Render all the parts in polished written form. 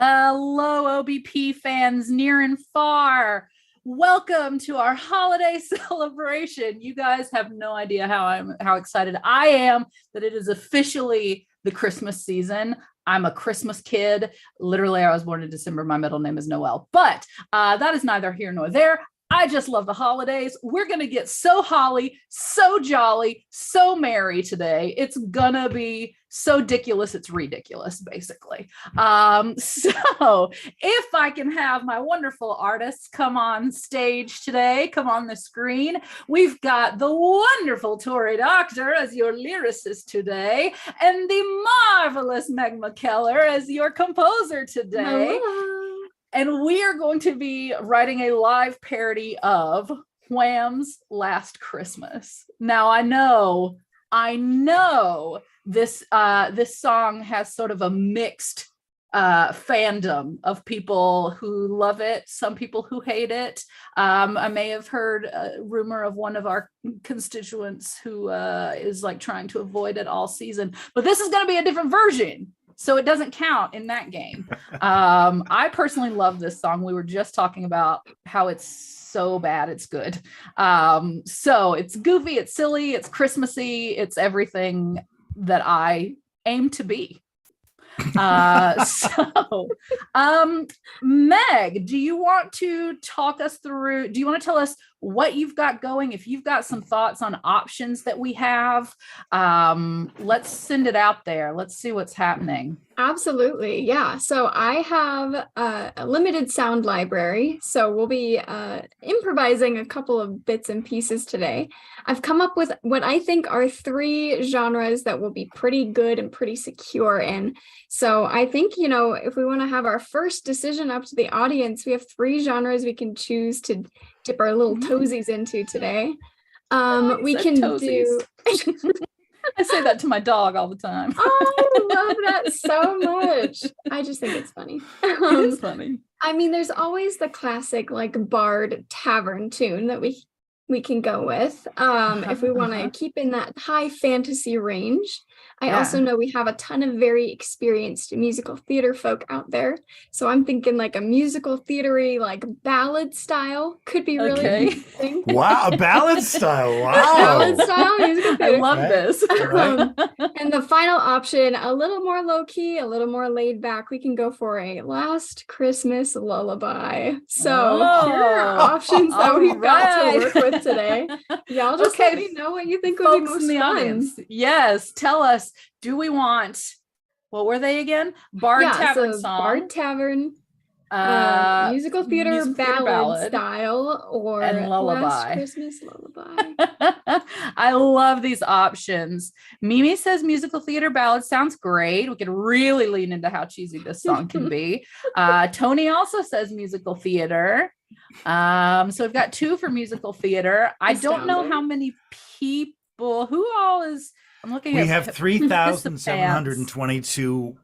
Hello, OBP fans near and far. Welcome to our holiday celebration. You guys have no idea how excited I am that it is officially the Christmas season. I'm a Christmas kid. Literally, I was born in December. My middle name is Noel, but that is neither here nor there. I just love the holidays. We're going to get so holly, so jolly, so merry today. It's going to be so ridiculous. It's ridiculous, basically. So if I can have my wonderful artists come on stage today, come on the screen. We've got the wonderful Tory Doctor as your lyricist today, and the marvelous Meg McKellar as your composer today. Hello. And we are going to be writing a live parody of Wham's Last Christmas. Now, I know this song has sort of a mixed fandom of people who love it, some people who hate it. I may have heard a rumor of one of our constituents who is like trying to avoid it all season, but this is going to be a different version. So it doesn't count in that game. I personally love this song. We were just talking about how it's so bad, it's good. So it's goofy, it's silly, it's Christmassy, it's everything that I aim to be. Meg, do you want to talk us through, do you want to tell us what you've got going? If you've got some thoughts on options that we have, let's send it out there. Let's see what's happening. Absolutely. Yeah. So I have a limited sound library. So we'll be improvising a couple of bits and pieces today. I've come up with what I think are 3 genres that will be pretty good and pretty secure in. So I think, if we want to have our first decision up to the audience, we have 3 genres we can choose to dip our little toesies into today. We can do... I say that to my dog all the time. Oh, I love that so much. I just think it's funny. It is funny. I mean, there's always the classic like bard tavern tune that we can go with if we want to keep in that high fantasy range. I also know we have a ton of very experienced musical theater folk out there. So I'm thinking like a musical theatery, like ballad style could be really interesting. Wow, a ballad style. Wow. Ballad style musical theater. I love this. And the final option, a little more low key, a little more laid back. We can go for a Last Christmas lullaby. So here are options that we've got to work with today. Y'all just let me know what you think would be most fun. Audience. Yes, tell us. Do we want, what were they again? Bard Tavern song. Bard Tavern, musical theater ballad style, or and lullaby. Last Christmas lullaby. I love these options. Mimi says musical theater ballad sounds great. We could really lean into how cheesy this song can be. Tony also says musical theater. So we've got 2 for musical theater. I don't know how many people, who all is... I'm looking we at have 3,722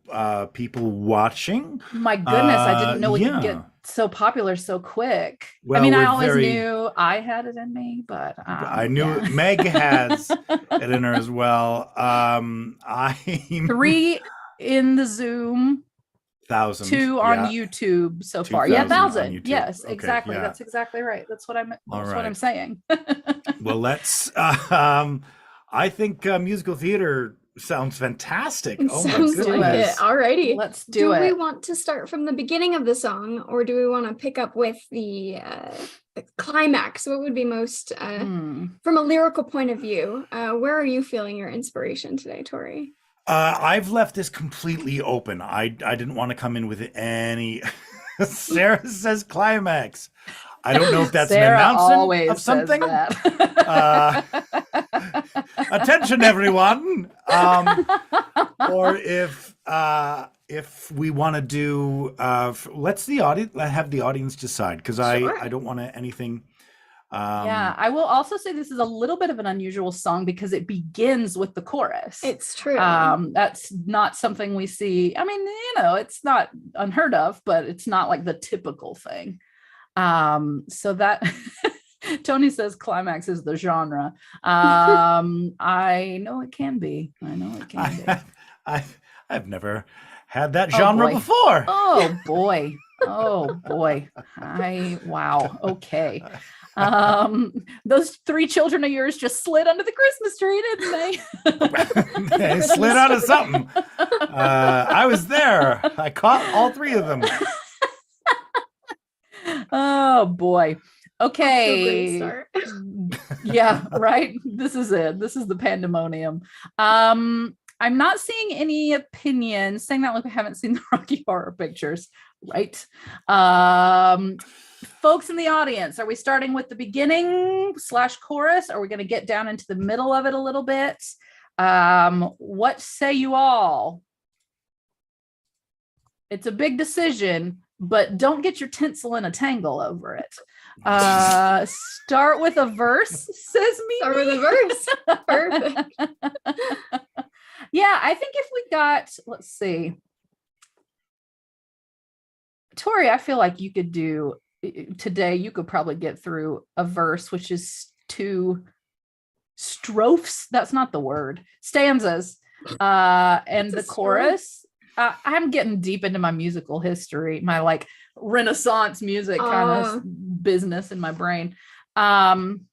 people watching. My goodness, I didn't know we could get so popular so quick. Well, I mean, I always knew I had it in me, but I knew Meg has it in her as well. 3 in the Zoom. 1,000. 2 on YouTube so far. 1,000. Yes, okay, exactly. That's exactly right. That's what I'm saying. Well, let's I think musical theater sounds fantastic. Sounds like it. Alrighty. Let's do it. Do we want to start from the beginning of the song, or do we want to pick up with the climax? What would be most, from a lyrical point of view, where are you feeling your inspiration today, Tory? I've left this completely open. I didn't want to come in with any... Sarah says climax. I don't know if that's Sarah an announcement always of something. Says that. attention, everyone. Or if we want to do, let's have the audience decide, because Sure. I don't want to anything. Yeah, I will also say this is a little bit of an unusual song because it begins with the chorus. It's true. That's not something we see. I mean, it's not unheard of, but it's not like the typical thing. So that Tony says climax is the genre. I know it can be. I've never had that genre before. Oh boy. Wow. Okay. Those 3 children of yours just slid under the Christmas tree, didn't they? They slid out of something. I was there. I caught all 3 of them. Oh boy. Okay. Start. Yeah, right. This is it. This is the pandemonium. I'm not seeing any opinions. Saying that like I haven't seen the Rocky Horror Pictures, right? Folks in the audience, are we starting with the beginning / chorus? Are we going to get down into the middle of it a little bit? What say you all? It's a big decision, but don't get your tinsel in a tangle over it. Start with a verse, says me. Start with a verse. Perfect. Yeah, I think if we got, let's see. Tory, I feel like you could do today, you could probably get through a verse, which is 2 strophes. That's not the word. Stanzas. And the chorus. I'm getting deep into my musical history, my like Renaissance music kind of business in my brain. And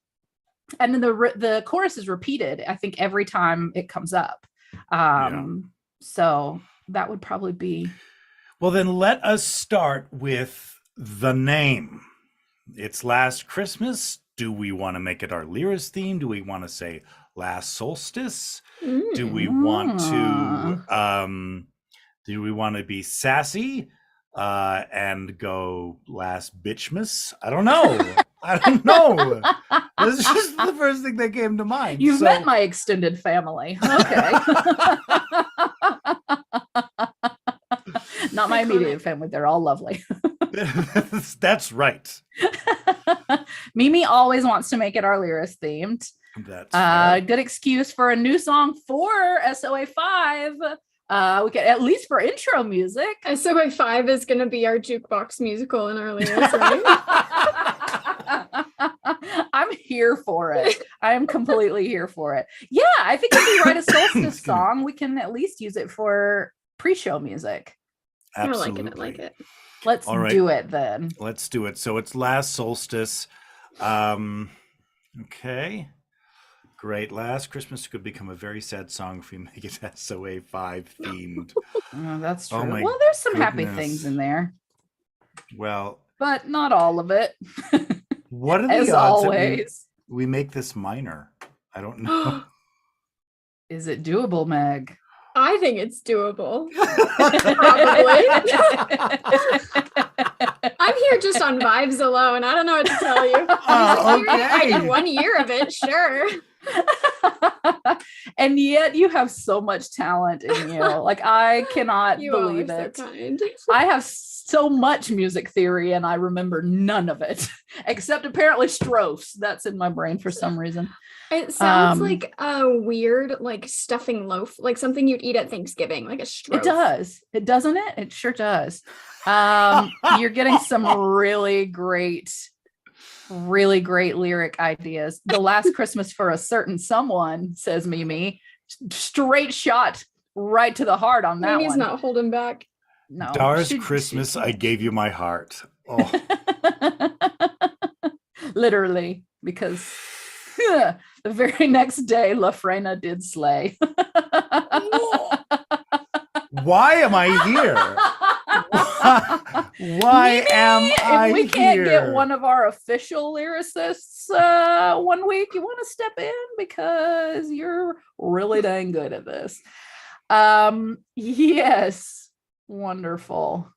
then the chorus is repeated, I think, every time it comes up. So that would probably be. Well, then let us start with the name. It's Last Christmas. Do we want to make it our Lyris theme? Do we want to say Last Solstice? Do we want to be sassy and go Last Bitchmas? I don't know. This is just the first thing that came to mind. You've met my extended family. Okay. Not my immediate family. They're all lovely. That's right. Mimi always wants to make it our Lyris themed. That's good excuse for a new song for SOA 5. We could, at least for intro music. SOA 5 is going to be our jukebox musical in our Lyris, right? I'm here for it. I am completely here for it. Yeah, I think if we write a solstice song, we can at least use it for pre-show music. Absolutely. I like it. Let's do it then. Let's do it. So it's Last Solstice. Okay. Great. Last Christmas could become a very sad song if we make it SOA 5 themed. Oh, that's true. Well, there's some happy things in there. Well, but not all of it. What are the as odds always? That we make this minor? I don't know. Is it doable, Meg? I think it's doable. Probably. I'm here just on vibes alone. I don't know what to tell you. I did 1 year of it, sure. And yet you have so much talent in you. Like, I cannot believe it. So kind. I have so much music theory and I remember none of it, except apparently strophes. That's in my brain for some reason. It sounds like a weird, like stuffing loaf, like something you'd eat at Thanksgiving, like a strophe. It does. It doesn't it? It sure does. You're getting some really great lyric ideas. The Last Christmas for a Certain Someone, says Mimi. Straight shot right to the heart on that Mimi's one. not holding back. No. Dar's Christmas, I gave you my heart. Oh. Literally, because the very next day, La Frena did slay. Why am I here? Why am I here? If we can't get one of our official lyricists 1 week, you want to step in because you're really dang good at this. Yes, wonderful.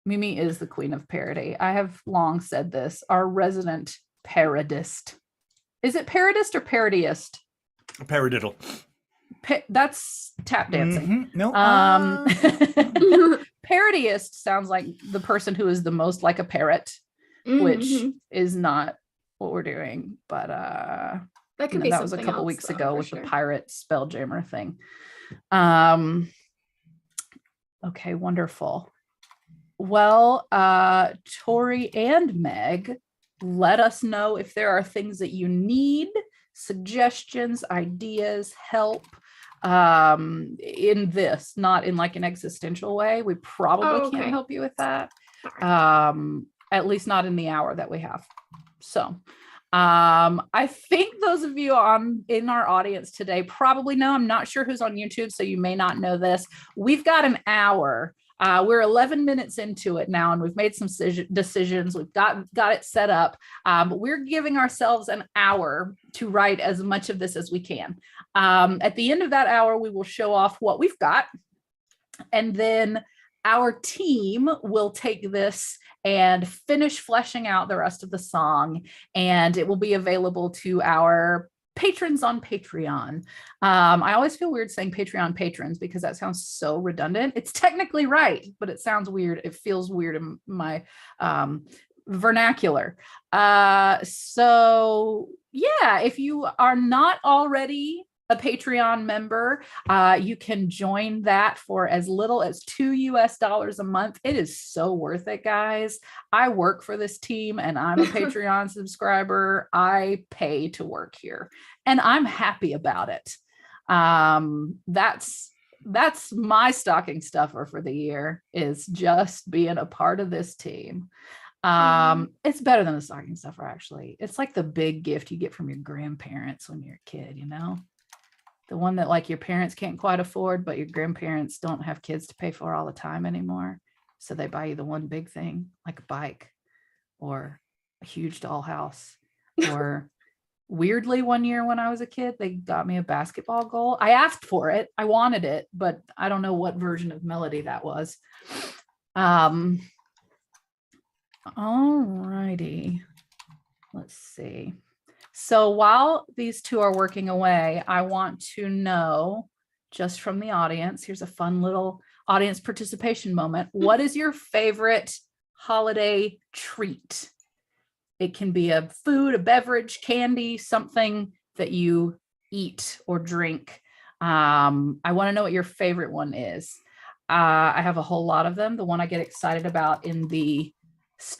Mimi is the queen of parody. I have long said this. Our resident parodist. Is it parodist or parodiist? A paradiddle. That's tap dancing. No. Parodyist sounds like the person who is the most like a parrot, which is not what we're doing. But that could be that was a couple else, weeks though, ago with sure. the pirate spelljammer thing. Okay, wonderful. Well, Tory and Meg, let us know if there are things that you need, suggestions, ideas, help in this, not in like an existential way. We probably can't help you with that. At least not in the hour that we have. So I think those of you in our audience today probably know. I'm not sure who's on YouTube, so you may not know this. We've got an hour. We're 11 minutes into it now, and we've made some decisions. We've got it set up. But we're giving ourselves an hour to write as much of this as we can. At the end of that hour, we will show off what we've got, and then our team will take this and finish fleshing out the rest of the song, and it will be available to our patrons on Patreon. I always feel weird saying Patreon patrons because that sounds so redundant. It's technically right, but it sounds weird. It feels weird in my vernacular. So yeah, if you are not already a Patreon member, you can join that for as little as $2 a month. It is so worth it, guys. I work for this team and I'm a Patreon subscriber. I pay to work here and I'm happy about it. That's my stocking stuffer for the year, is just being a part of this team. It's better than the stocking stuffer, actually. It's like the big gift you get from your grandparents when you're a kid, you know? The one that like your parents can't quite afford, but your grandparents don't have kids to pay for all the time anymore. So they buy you the one big thing, like a bike or a huge dollhouse. Or weirdly, one year when I was a kid, they got me a basketball goal. I asked for it. I wanted it, but I don't know what version of Melody that was. All righty. Let's see. So while these two are working away, I want to know, just from the audience, here's a fun little audience participation moment. What is your favorite holiday treat? It can be a food, a beverage, candy, something that you eat or drink. I want to know what your favorite one is. I have a whole lot of them. The one I get excited about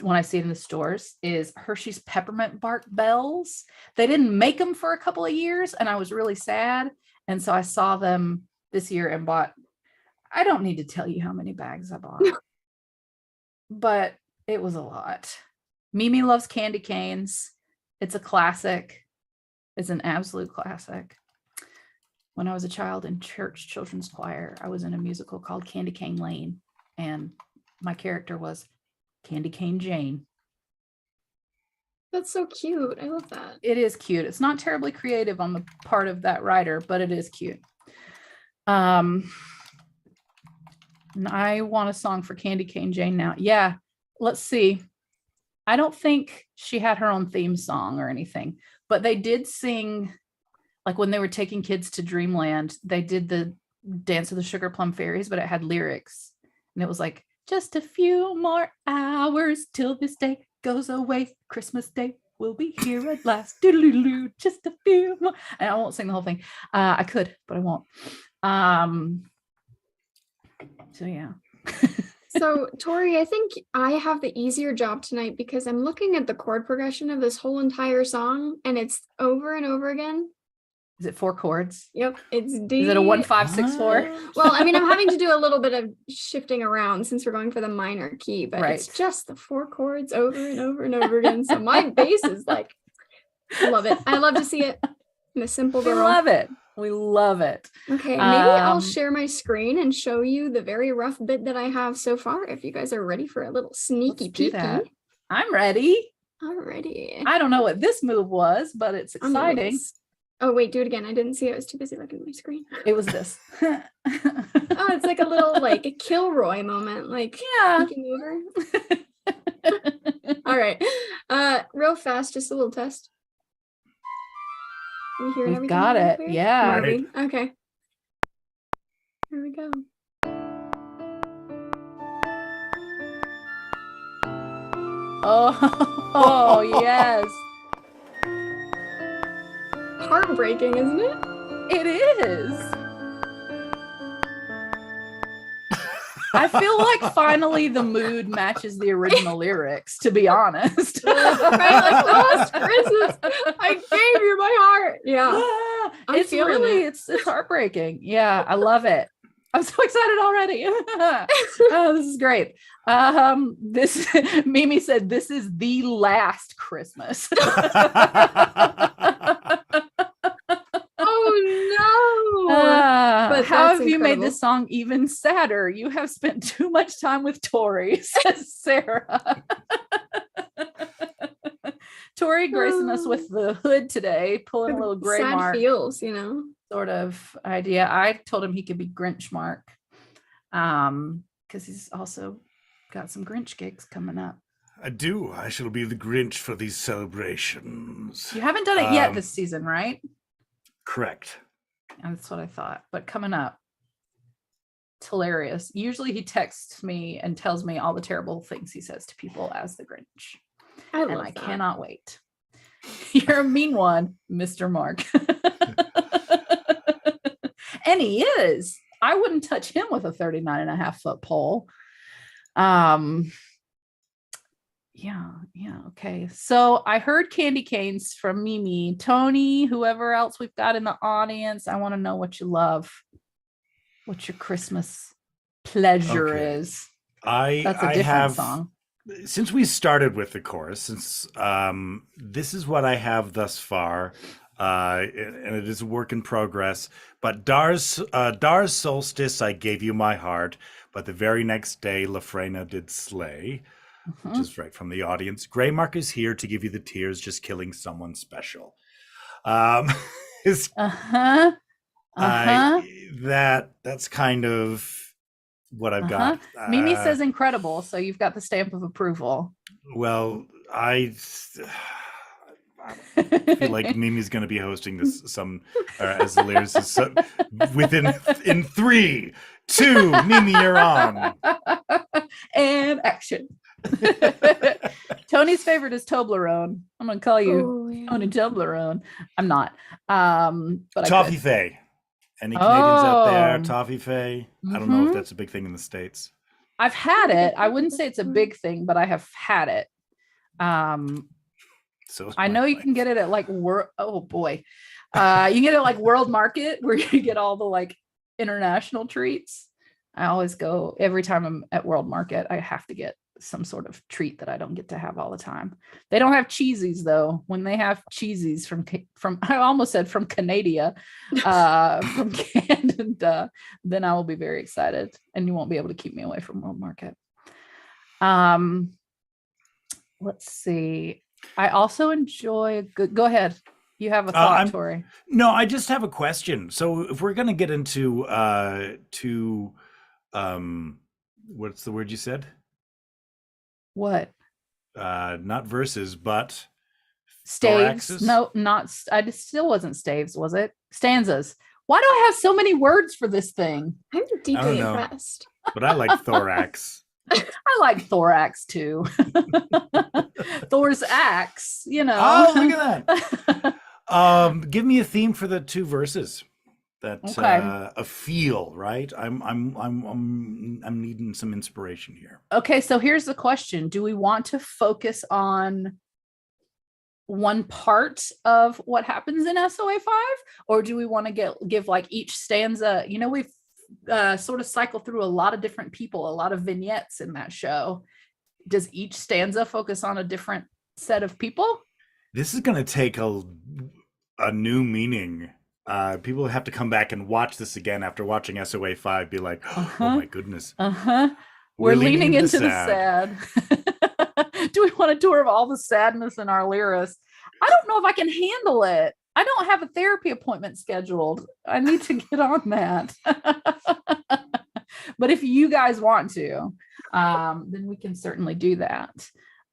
when I see it in the stores is Hershey's peppermint bark bells. They didn't make them for a couple of years and I was really sad. And so I saw them this year and bought, I don't need to tell you how many bags I bought, but it was a lot. Mimi loves candy canes. It's a classic. It's an absolute classic. When I was a child in church children's choir, I was in a musical called Candy Cane Lane, and my character was Candy Cane Jane. That's so cute. I love that. It is cute. It's not terribly creative on the part of that writer, but it is cute. And I want a song for Candy Cane Jane now. Yeah, let's see. I don't think she had her own theme song or anything, but they did sing, like when they were taking kids to Dreamland, they did the Dance of the Sugar Plum Fairies, but it had lyrics. And it was like, just a few more hours till this day goes away. Christmas Day will be here at last. Doodle-doo-doo, just a few more. And I won't sing the whole thing. I could, but I won't. So yeah. So Tory, I think I have the easier job tonight because I'm looking at the chord progression of this whole entire song and it's over and over again. Is it 4 chords? Yep, it's D. Is it a 1, 5, 6, 4? Well, I mean, I'm having to do a little bit of shifting around since we're going for the minor key, but It's just the 4 chords over and over and over again. So my bass is like, love it. I love to see it. I'm a simple girl. We love it. We love it. Okay, maybe I'll share my screen and show you the very rough bit that I have so far. If you guys are ready for a little sneaky peek. I'm ready. Alrighty. I don't know what this move was, but it's exciting. Oh, wait, do it again. I didn't see it. I was too busy looking at my screen. It was this. Oh, it's like a little like a Kilroy moment. Like, yeah. All right. Real fast, just a little test. We hearing We've everything got loud and it. clear? Yeah. Marvin? Okay. Here we go. Oh, yes. Heartbreaking, isn't it? It is. I feel like finally the mood matches the original lyrics, to be honest. Right, like last Christmas, I gave you my heart. Yeah. I'm It's feeling really, it. it's heartbreaking. Yeah, I love it. I'm so excited already. Oh, this is great. This Mimi said this is the last Christmas. Oh no. But how that's have you made incredible. this song even sadder? You have spent too much time with Tory, says Sarah. Tory gracing us with the hood today, pulling a little gray Sad mark feels, you know. sort of idea. I told him he could be Grinch Mark, because he's also got some Grinch gigs coming up. I do. I shall be the Grinch for these celebrations. You haven't done it yet this season, right? Correct. And that's what I thought. But coming up, it's hilarious. Usually he texts me and tells me all the terrible things he says to people as the Grinch. And I cannot wait. You're a mean one, Mr. Mark. And he is. I wouldn't touch him with a 39.5-foot pole. Yeah, okay. So I heard candy canes from Mimi, Tony, whoever else we've got in the audience. I want to know what you love, what your Christmas pleasure is. That's a different song. Since we started with the chorus, since this is what I have thus far, and it is a work in progress. But Dar's solstice, I gave you my heart, but the very next day, Lafrena did slay. Which is right from the audience. Gray Mark is here to give you the tears, just killing someone special. That's kind of what I've got. Mimi says incredible, so you've got the stamp of approval. Well, I feel like Mimi's going to be hosting this as the lyricist in 3, 2, Mimi, you're on. And action. Tony's favorite is Toblerone. I'm gonna call you Tony Toblerone. I'm not. But Toffee Faye. Any Canadians out there? Toffee Faye. I don't know if that's a big thing in the States. I've had it. I wouldn't say it's a big thing, but I have had it. So I know you can get it at like oh boy. You can get it at like World Market where you get all the like international treats. I always go every time I'm at World Market. I have to get some sort of treat that I don't get to have all the time. They don't have cheesies though. When they have cheesies from I almost said from Canada, from Canada, then I will be very excited, and you won't be able to keep me away from World Market. Let's see. I also enjoy go ahead. You have a thought, Tory. No, I just have a question. So if we're going to get into what's the word you said? What? Not verses, but staves. thoraxes? No, not. I still wasn't staves, was it? Stanzas. Why do I have so many words for this thing? I'm deeply impressed. But I like thorax. I like thorax too. Thor's axe, you know. Oh, look at that. Give me a theme for the 2 verses. That a feel, right? I'm needing some inspiration here. Okay, so here's the question: do we want to focus on one part of what happens in SOA 5, or do we want to give like each stanza? You know, we've sort of cycled through a lot of different people, a lot of vignettes in that show. Does each stanza focus on a different set of people? This is going to take a new meaning. People have to come back and watch this again after watching SOA 5, be like, oh my goodness. We're leaning into the sad. Do we want a tour of all the sadness in our lyrics? I don't know if I can handle it. I don't have a therapy appointment scheduled. I need to get on that. But if you guys want to, then we can certainly do that.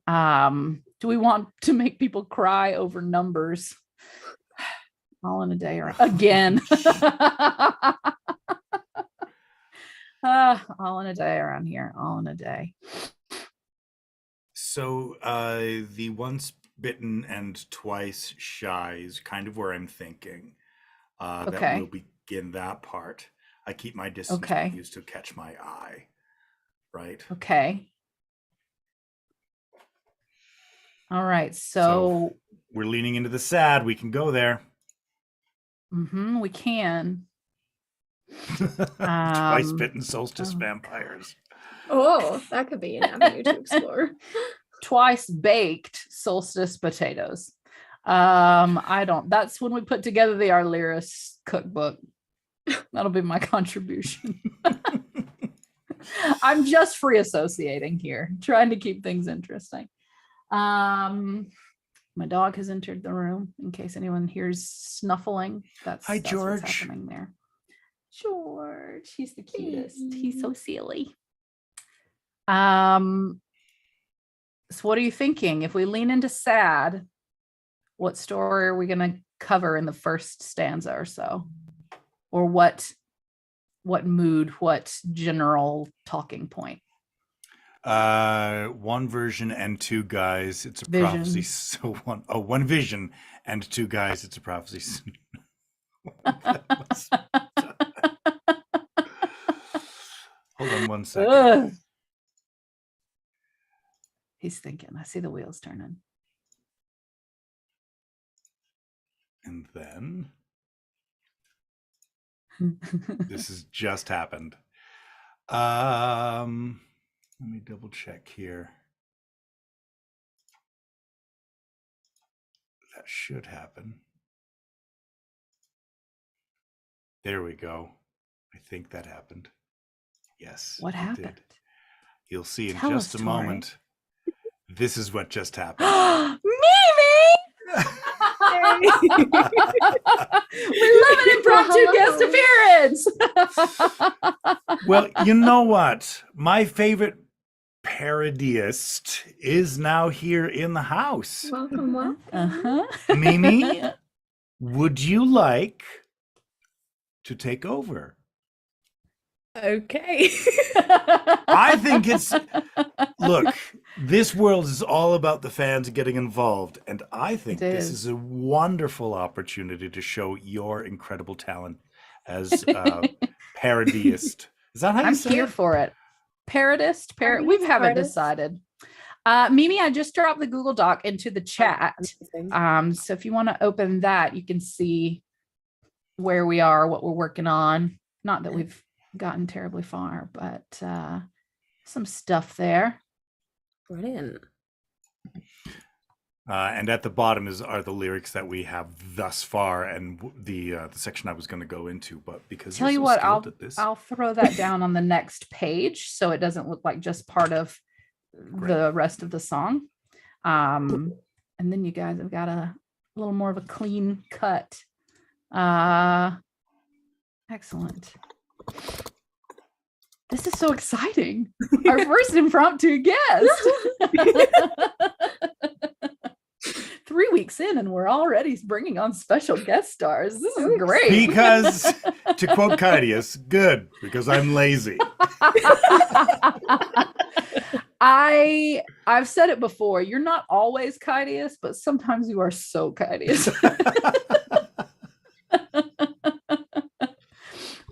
Do we want to make people cry over numbers? All in a day again. All in a day around here. All in a day. So the once bitten and twice shy is kind of where I'm thinking. That will begin that part. I keep my distance cues to catch my eye. Right. Okay. All right. So we're leaning into the sad. We can go there. We can. Twice bitten solstice vampires. Oh, that could be an avenue to explore. Twice baked solstice potatoes. That's when we put together the Arlyris cookbook. That'll be my contribution. I'm just free associating here, trying to keep things interesting. My dog has entered the room in case anyone hears snuffling. Hi, George. What's happening there. George, he's the cutest. He's so silly. So what are you thinking? If we lean into sad, what story are we going to cover in the first stanza or so? Or what mood, what general talking point? One version and two guys, it's a prophecy. So one vision and two guys, it's a prophecy. Hold on one second. Ugh. He's thinking. I see the wheels turning. And then this has just happened. Let me double check here. That should happen. There we go. I think that happened. Yes. What happened? You'll see in just a moment. This is what just happened. Mimi! We love an impromptu guest appearance. Well, you know what? My favorite parodiist is now here in the house. Welcome. Mimi, would you like to take over? Okay. I think look, this world is all about the fans getting involved, and I think this is a wonderful opportunity to show your incredible talent as a parodiist. Is that how you say it? I'm here for it. Parodist? We haven't decided. Mimi, I just dropped the Google Doc into the chat. So if you want to open that, you can see where we are, what we're working on. Not that we've gotten terribly far, but some stuff there. Brilliant. And at the bottom are the lyrics that we have thus far, and the section I was going to go into, but because tell you what, I'll throw that down on the next page so it doesn't look like just part of the rest of the song. And then you guys have got a little more of a clean cut. Excellent. This is so exciting. Our first impromptu guest. 3 weeks in and we're already bringing on special guest stars. This is great. Because, to quote Kydius, good, because I'm lazy. I've said it before. You're not always Kydius, but sometimes you are so Kydius.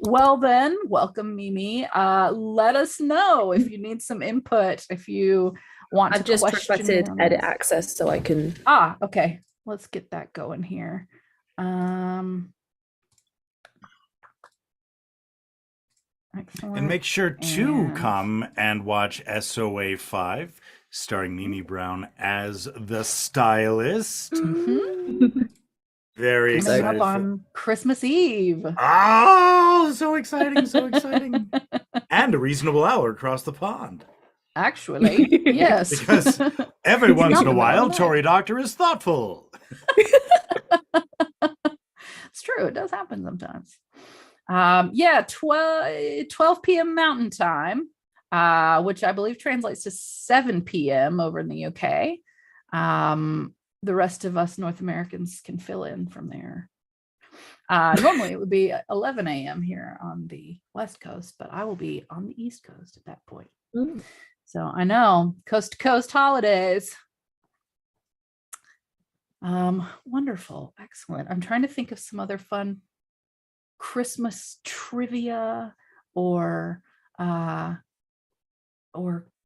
Well then, welcome, Mimi. Let us know if you need some input, if you want to just requested edit access so I can... okay. Let's get that going here. Excellent. And make sure to come and watch SOA 5, starring Mimi Brown as the stylist. Mm-hmm. Very excited. Up on Christmas Eve. Oh, so exciting, so exciting. And a reasonable hour across the pond. Actually, yes. Because every once in a while, Tory Doctor is thoughtful. It's true. It does happen sometimes. 12 p.m. Mountain Time, which I believe translates to 7 p.m. over in the UK. The rest of us North Americans can fill in from there. Normally it would be 11 a.m. here on the West Coast, but I will be on the East Coast at that point. Mm. So I know, coast to coast holidays. Wonderful. Excellent. I'm trying to think of some other fun Christmas trivia or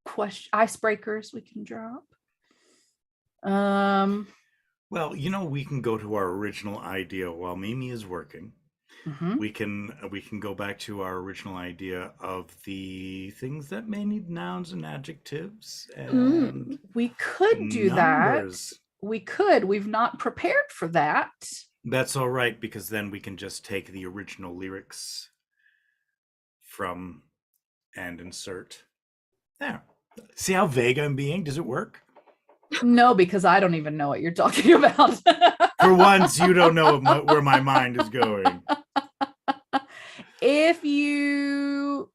question icebreakers we can drop. Well, we can go to our original idea while Mimi is working. Mhm. We can go back to our original idea of the things that may need nouns and adjectives and We could do numbers. that. We could. We've not prepared for that. That's all right, because then we can just take the original lyrics from and insert there. See how vague I'm being? Does it work? No, because I don't even know what you're talking about. For once, you don't know where my mind is going. If you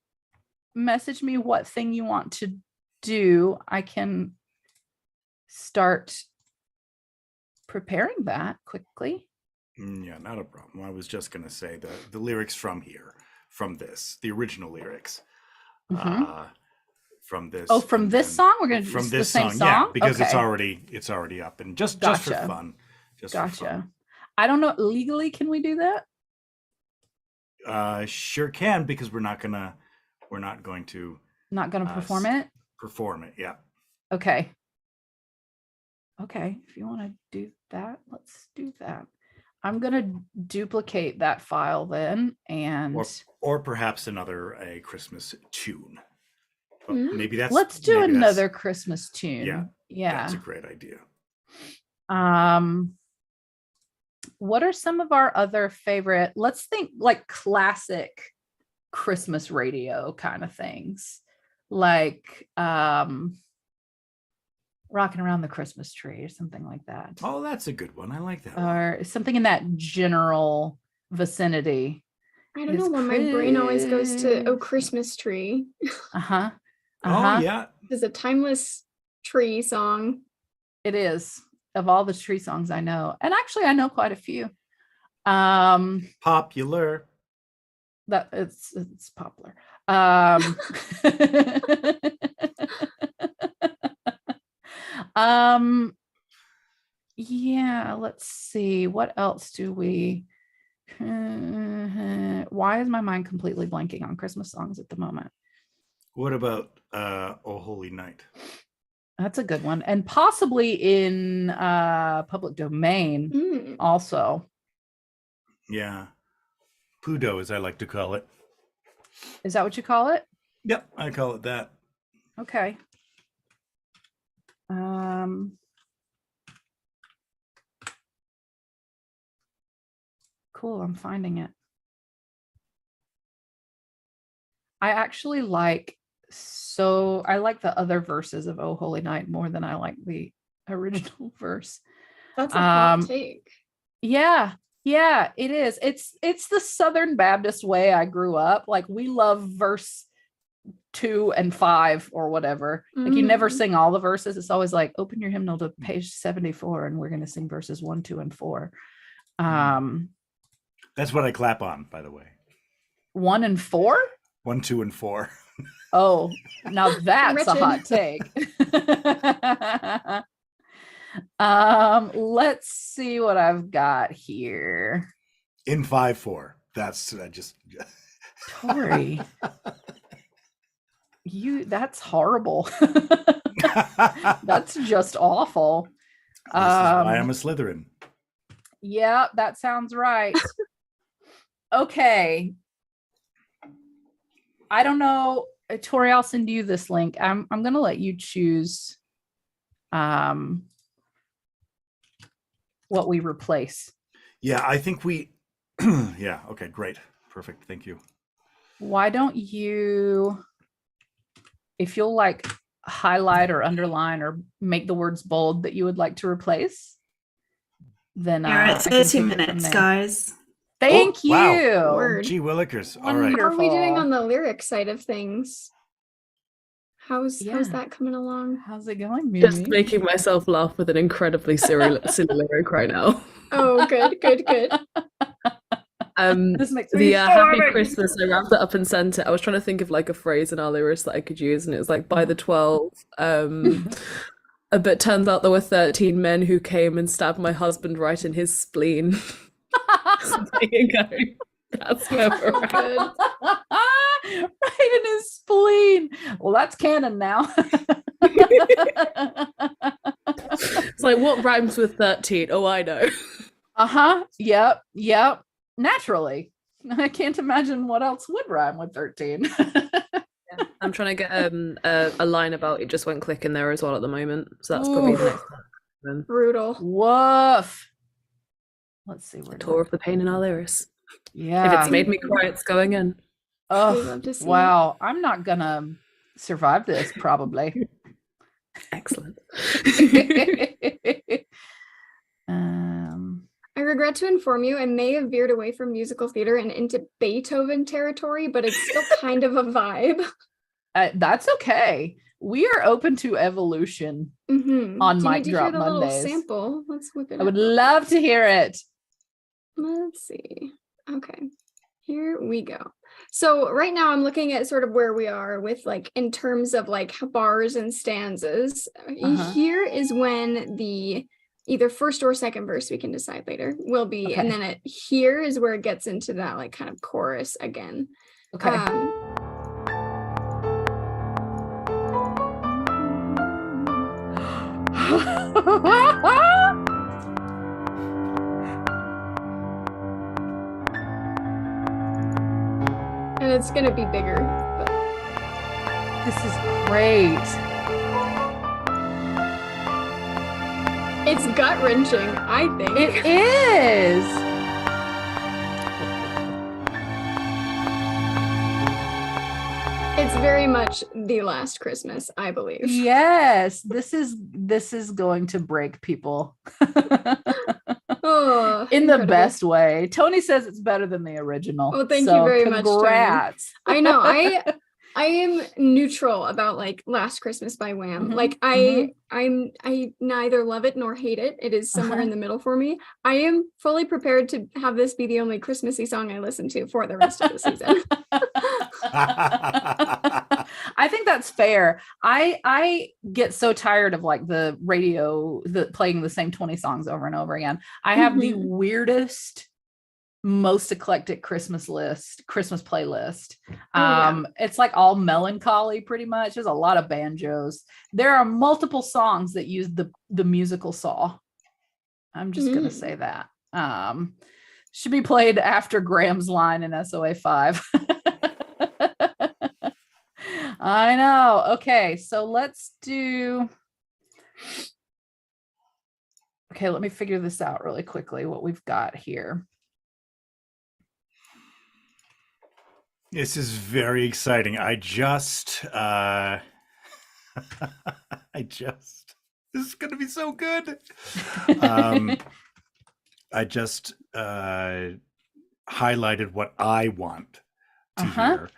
message me what thing you want to do, I can start preparing that quickly. Yeah, not a problem. I was just going to say the lyrics from here, from this, the original lyrics. From this. Oh, from this song? We're going to do from the this same song, song? yeah, because Okay. it's already up, and just Gotcha. for fun. Just for Gotcha. fun. I don't know. Legally, can we do that? Sure can, because we're not going to Not going to perform it? perform it. Yeah. Okay. Okay. If you want to do that, let's do that. I'm going to duplicate that file then. And Or perhaps a Christmas tune. But maybe that's let's do maybe another Christmas tune. Yeah. Yeah. That's a great idea. What are some of our other favorite, let's think like classic Christmas radio kind of things, like Rocking Around the Christmas Tree or something like that. Oh, that's a good one. I like that. Or something in that general vicinity. I don't know why my brain always goes to "Oh Christmas Tree." Uh-huh. Oh, yeah. It's a timeless tree song. It is, of all the tree songs I know. And actually I know quite a few. Popular. That it's popular. Yeah, let's see. What else do we why is my mind completely blanking on Christmas songs at the moment? What about Oh Holy Night? That's a good one. And possibly in public domain also. Yeah. Pudo, as I like to call it. Is that what you call it? Yep, I call it that. Okay. Cool, I'm finding it. I actually like the other verses of Oh Holy Night more than I like the original verse. That's a hot take. Yeah, it is. It's the Southern Baptist way I grew up. Like, we love verse 2 and 5 or whatever. Like, you never sing all the verses. It's always like, open your hymnal to page 74 and we're going to sing verses 1, 2, and 4. That's what I clap on, by the way. 1 and 4? 1, 2, and 4. Oh, now that's a hot take. Let's see what I've got here. In 5/4. That's Tory. That's horrible. That's just awful. This is why I'm a Slytherin. Yeah, that sounds right. Okay. I don't know. Tory, I'll send you this link. I'm going to let you choose what we replace. Yeah, I think we... yeah, okay, great. Perfect, thank you. Why don't you, if you'll like highlight or underline or make the words bold that you would like to replace, then You're at 30 minutes, guys. Thank you. Wow. Word. Gee willikers. All right. How are we doing on the lyric side of things? How's Yeah. that coming along? How's it going, Mimi? Just making myself laugh with an incredibly silly lyric right now. Oh, good. This makes me The so Happy happy. Christmas, I wrapped it up and sent it. I was trying to think of like a phrase in our lyrics that I could use, and it was like by the 12. But turns out there were 13 men who came and stabbed my husband right in his spleen. So there you go. That's where we're at. Good. Right in his spleen. Well, that's canon now. It's like, what rhymes with 13? Oh, I know. Uh-huh. Yep. Naturally. I can't imagine what else would rhyme with 13. I'm trying to get a line about it just went click in there as well at the moment. So that's probably the next one. Brutal. Woof. Let's see where Tour of the pain in our lyrics. Yeah. If it's made me cry, it's going in. We Oh, love to see wow. I'm not gonna survive this, probably. Excellent. I regret to inform you, I may have veered away from musical theater and into Beethoven territory, but it's still kind of a vibe. That's okay. We are open to evolution on Do you Mic need to Drop hear the little Mondays. sample? Let's whip it I would up. love to hear it. Let's see. Okay, here we go. So right now I'm looking at sort of where we are with like in terms of like bars and stanzas. Here is when the either first or second verse, we can decide later, will be. And then here is where it gets into that like kind of chorus again. Okay. And it's gonna be bigger. But This is great. it's gut wrenching, I think. It is. It's very much The Last Christmas, I believe. Yes, this is going to break people. Oh, In the incredible. best way. Tony says it's better than the original. Well, thank you very much, Tony. Congrats. I know. I am neutral about like Last Christmas by Wham. Mhm, Like I neither love it nor hate it. It is somewhere in the middle for me. I am fully prepared to have this be the only Christmassy song I listen to for the rest of the season. I think that's fair. I get so tired of like the radio playing the same 20 songs over and over again. I have the weirdest, most eclectic Christmas playlist. It's like all melancholy pretty much. There's a lot of banjos. There are multiple songs that use the musical saw. I'm just gonna say that. Should be played after Graham's line in SOA 5. I know. Okay, so let's do. Okay, let me figure this out really quickly. What we've got here. This is very exciting. This is going to be so good. I just highlighted what I want to hear.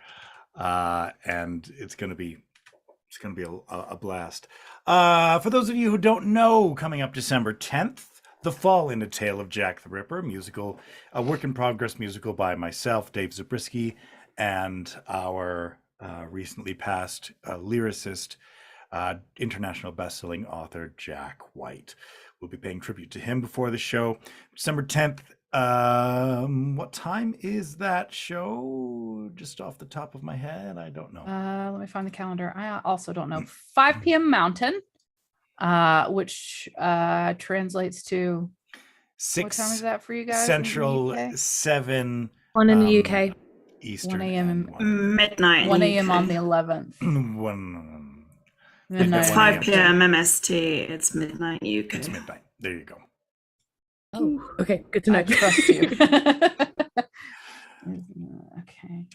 And it's going to be a blast. For those of you who don't know, coming up December 10th, The Fall in a Tale of Jack the Ripper, a work in progress musical by myself, Dave Zabriskie, and our recently passed lyricist, international best-selling author Jack White. We'll be paying tribute to him before the show, December 10th. What time is that show? Just off the top of my head, I don't know. Let me find the calendar. I also don't know. 5 p.m. Mountain, which translates to 6. What time is that for you guys? Central, 7. 1 in the UK. Eastern. 1 a.m. Midnight. 1 a.m. UK. on the 11th. Midnight. It's 5 p.m. MST. It's midnight UK. It's midnight. There you go. Oh, okay. Good to know. I trust you. Okay.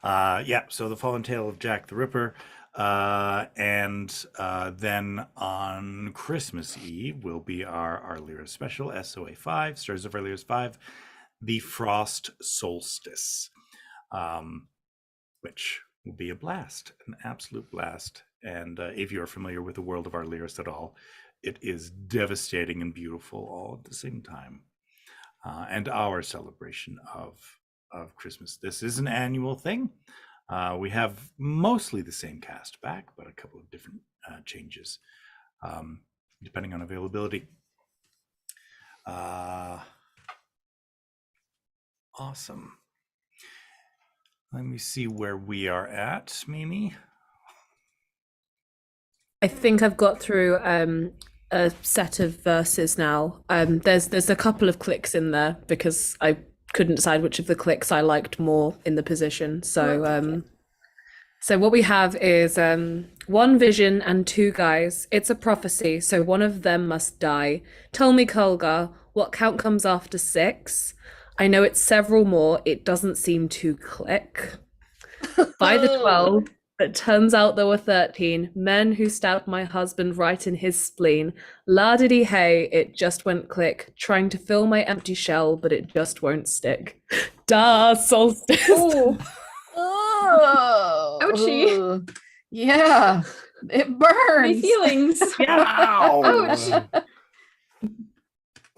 Yeah, so The Fallen Tale of Jack the Ripper. And then on Christmas Eve will be our Lyra special, SOA 5, Stories of Our Lyra's 5, The Frost Solstice, which will be a blast, an absolute blast. And if you're familiar with the world of our lyrics at all, it is devastating and beautiful all at the same time. and our celebration of Christmas. This is an annual thing. We have mostly the same cast back, but a couple of different changes depending on availability. Awesome. Let me see where we are at, Mimi. I think I've got through a set of verses now. There's a couple of clicks in there because I couldn't decide which of the clicks I liked more in the position. So so what we have is one vision and two guys. It's a prophecy, so one of them must die. Tell me, Kulgar, what count comes after 6? I know it's several more. It doesn't seem to click. By the 12, it turns out there were 13 men who stabbed my husband right in his spleen. La-diddy hey, it just went click, trying to fill my empty shell, but it just won't stick. Da solstice. Oh, Oh, ouchie. Yeah, it burns. My feelings. Wow. Ouch.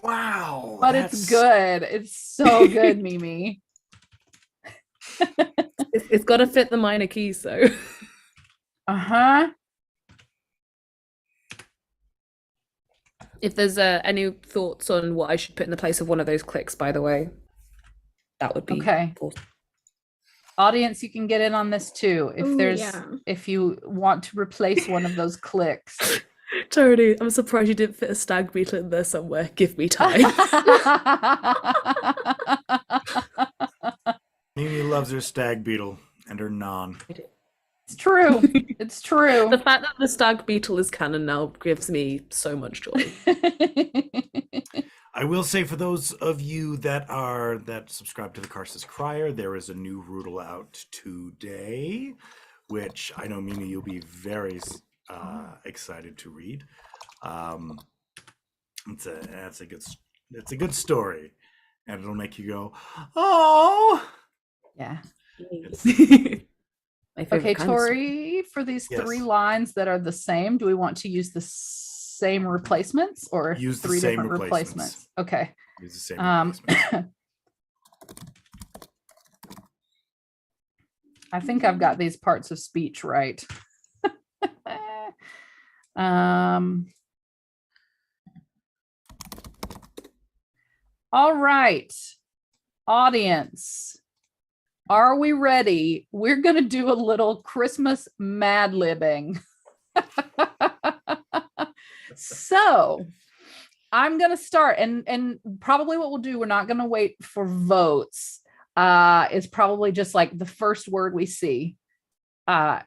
Wow. But it's good. It's so good, Mimi. It's got to fit the minor keys, though. Uh-huh. If there's any thoughts on what I should put in the place of one of those clicks, by the way, that would be Okay. awesome. Audience, you can get in on this too. If Ooh, there's yeah. if you want to replace one of those clicks. Tory, I'm surprised you didn't fit a stag beetle in there somewhere. Give me time. Mimi loves her stag beetle and her non. It's true. It's true. The fact that the stag beetle is canon now gives me so much joy. I will say, for those of you that subscribe to the Karsus Crier, there is a new Rudel out today, which I know, Mimi, you'll be very excited to read. It's a good story, and it'll make you go, oh. Yeah. My favorite Okay, kind of story. Tori, for these Yes. 3 lines that are the same, do we want to use the same replacements or Use the 3 same different replacements. Okay. Use the same Um, replacement. I think I've got these parts of speech right. All right, audience, are we ready? We're gonna do a little Christmas mad-libbing. So I'm gonna start, and probably what we'll do, we're not gonna wait for votes. Is probably just like the first word we see,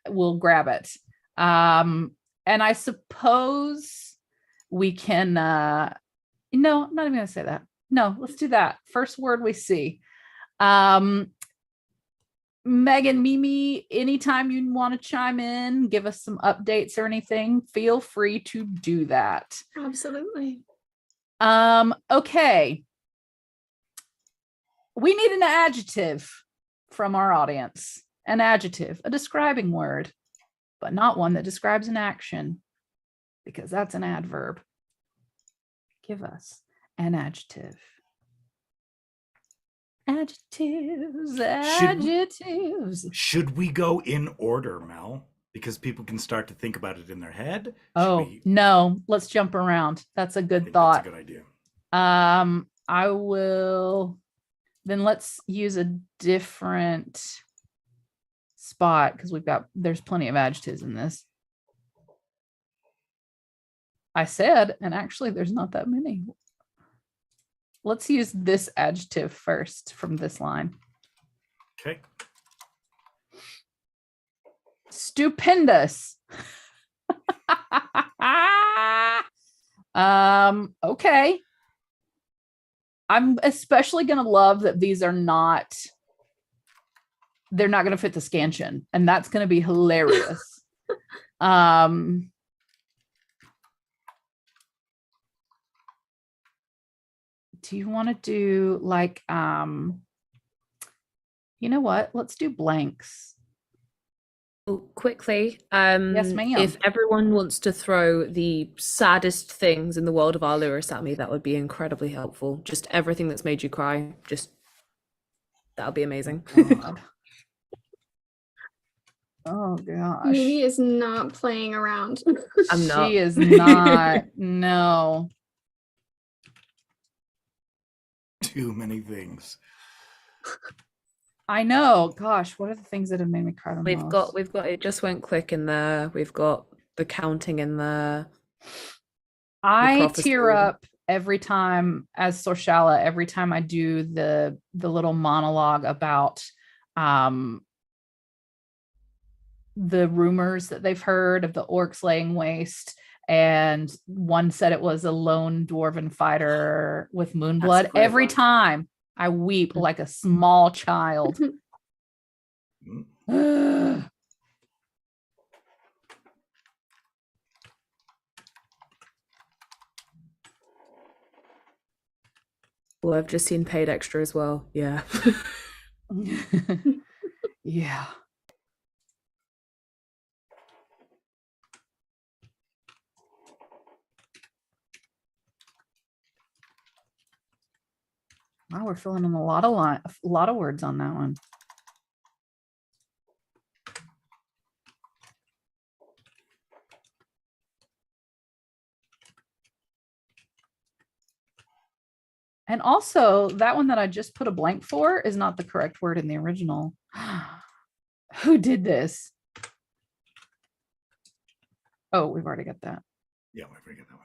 we'll grab it. And I suppose we can, no, I'm not even gonna say that. No, let's do that. First word we see. Megan, Mimi, anytime you want to chime in, give us some updates or anything, feel free to do that. Absolutely. Okay. We need an adjective from our audience. An adjective, a describing word, but not one that describes an action, because that's an adverb. Give us an adjective. Adjectives. Should we go in order, Mel? Because people can start to think about it in their head. No, let's jump around. That's a good thought. That's a good idea. I will, then let's use a different spot because there's plenty of adjectives in this. I said, and actually there's not that many. Let's use this adjective first from this line. Okay. Stupendous. Okay. I'm especially going to love that these are not, they're not going to fit the scansion, and that's going to be hilarious. Do you want to do like, you know what? Let's do blanks. Oh, quickly, Yes, ma'am. if everyone wants to throw the saddest things in the world of our lyrics at me, that would be incredibly helpful. Just everything that's made you cry, just that would be amazing. God. Oh gosh. Mimi is not playing around. I'm not. She is not. No. Too many things. I know. Gosh, what are the things that have made me cry the most? We've got it just went click in there. We've got the counting in there. I prophecy. tear up every time as Sorshala, every time I do the little monologue about the rumors that they've heard of the orcs laying waste. And one said it was a lone dwarven fighter with moonblood. a great Every one. time I weep like a small child. Well, I've just seen paid extra as well. Yeah. Yeah. Wow, we're filling in a lot of words on that one. And also, that one that I just put a blank for is not the correct word in the original. Who did this? Oh, we've already got that. Yeah, I forget that one.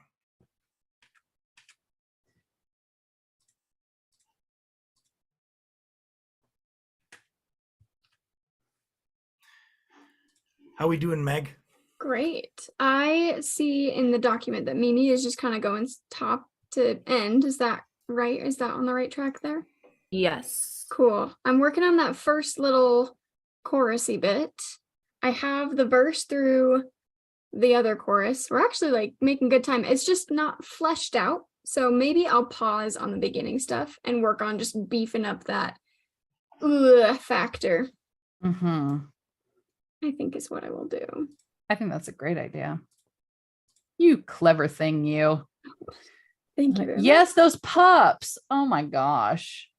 How we doing, Meg? Great. I see in the document that Mimi is just kind of going top to end. Is that right? Is that on the right track there? Yes. Cool. I'm working on that first little chorusy bit. I have the verse through the other chorus. We're actually like making good time. It's just not fleshed out. So maybe I'll pause on the beginning stuff and work on just beefing up that factor. Mm-hmm. I think is what I will do. I think that's a great idea. You clever thing, you. Thank you very Yes, much. those pups. Oh my gosh.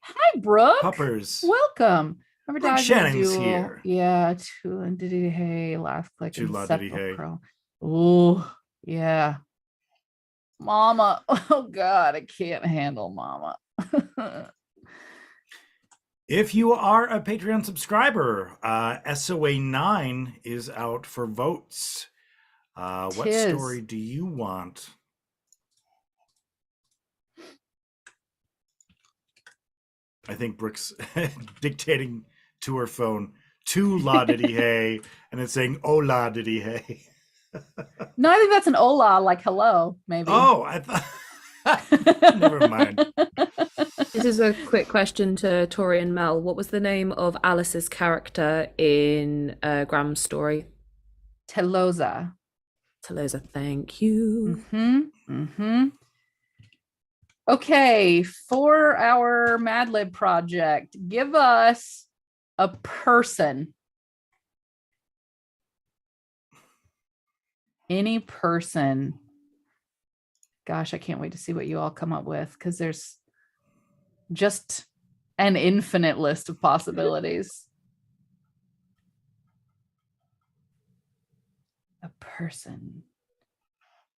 Hi, Brooke. Puppers. Welcome. Brooke Shannon's here. Yeah, diddy hey, last click. Chula diddy hey. Oh, yeah. Mama. Oh God, I can't handle Mama. If you are a Patreon subscriber, SOA 9 is out for votes. What story do you want? I think Brooke's dictating to her phone to la diddy hey, and it's saying hola diddy hey. No, I think that's an hola, like hello, maybe. Oh, I thought. Never mind. This is a quick question to Tory and Mel. What was the name of Alice's character in Graham's story? Teloza. Teloza, thank you. Mm-hmm. Mm-hmm. Okay, for our Mad Lib project, give us a person. Any person. Gosh, I can't wait to see what you all come up with, because there's just an infinite list of possibilities. A person.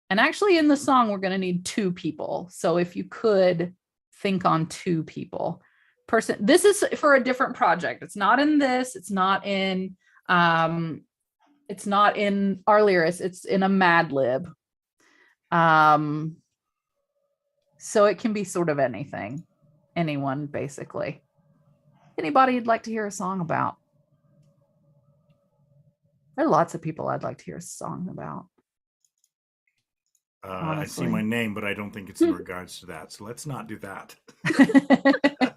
And actually in the song, we're going to need two people. So if you could think on two people. Person. This is for a different project. It's not in this. It's not in our lyrics. It's in a Mad Lib. So it can be sort of anything. Anyone, basically. Anybody you'd like to hear a song about? There are lots of people I'd like to hear a song about. I see my name, but I don't think it's in regards to that. So let's not do that.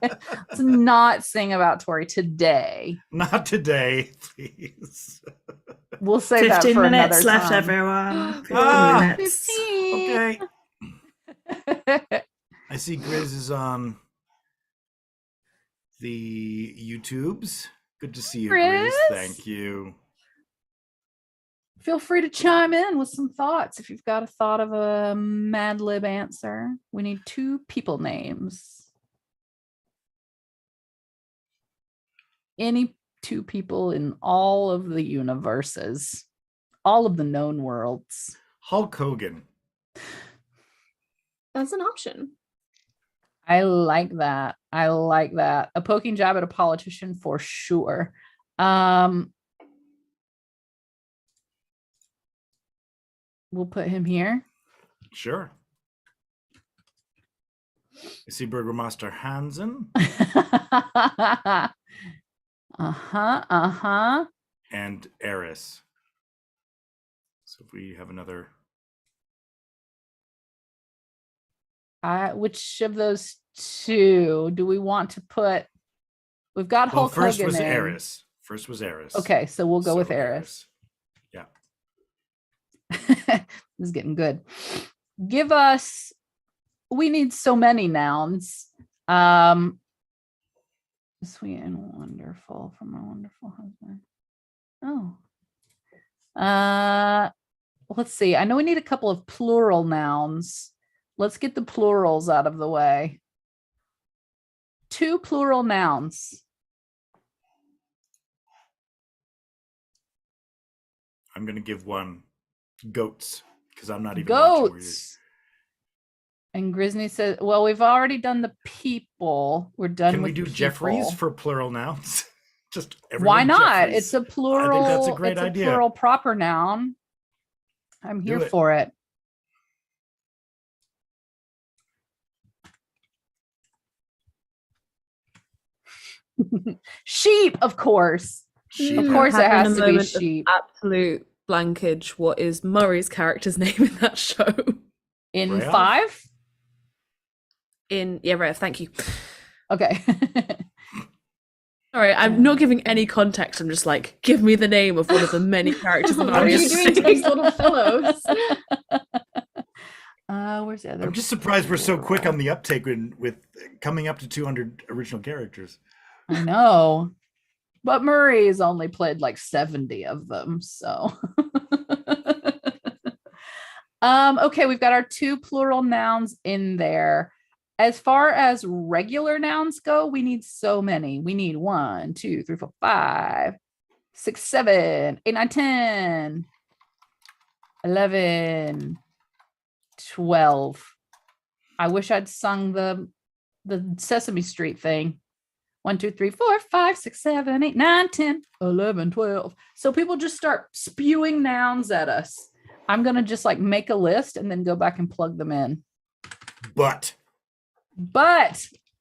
Let's not sing about Tory today. Not today, please. We'll save that for 15 minutes another left, time. everyone. 15 Ah, minutes. 15. Okay. I see Grizz is on the YouTubes. Good to see you, Chris? Grizz. Thank you. Feel free to chime in with some thoughts if you've got a thought of a Mad Lib answer. We need 2 people names. Any 2 people in all of the universes, all of the known worlds. Hulk Hogan. That's an option. I like that. A poking jab at a politician for sure. We'll put him here. Sure. I see Burgermaster Hansen. And Eris. So if we have another. Which of those 2 do we want to put? We've got Hulk First Hogan was in. Eris. First was Eris. Okay, so we'll go with Eris. Yeah. This is getting good. Give us. We need so many nouns. Sweet and wonderful from our wonderful husband. Oh. Let's see. I know we need a couple of plural nouns. Let's get the plurals out of the way. 2 plural nouns. I'm going to give one goats because I'm not even watching where Goats. And Grisney says, well, we've already done the people. We're done Can with we do people. Jeffries for plural nouns? Just Why not? Jeffries. It's a plural. I think that's a great idea. Plural proper noun. I'm here for it. Sheep, of course. Sheep. Of course, it Having has a to be moment of sheep. Absolute blankage. What is Murray's character's name in that show? In Ralph? 5? Ralph, thank you. Okay. Sorry, I'm not giving any context. I'm just like, give me the name of one of the many characters in What are you Marius. doing to these little fellows? Where's the other? I'm just surprised we're so quick on the uptake with coming up to 200 original characters. I know. But Murray has only played like 70 of them, so. Okay, we've got our 2 plural nouns in there. As far as regular nouns go, we need so many. We need 1, 2, 3, 4, 5, 6, 7, 8, 9, 10, 11, 12. I wish I'd sung the Sesame Street thing. 1, 2, 3, 4, 5, 6, 7, 8, 9, 10, 11, 12. So people just start spewing nouns at us. I'm going to just like make a list and then go back and plug them in. But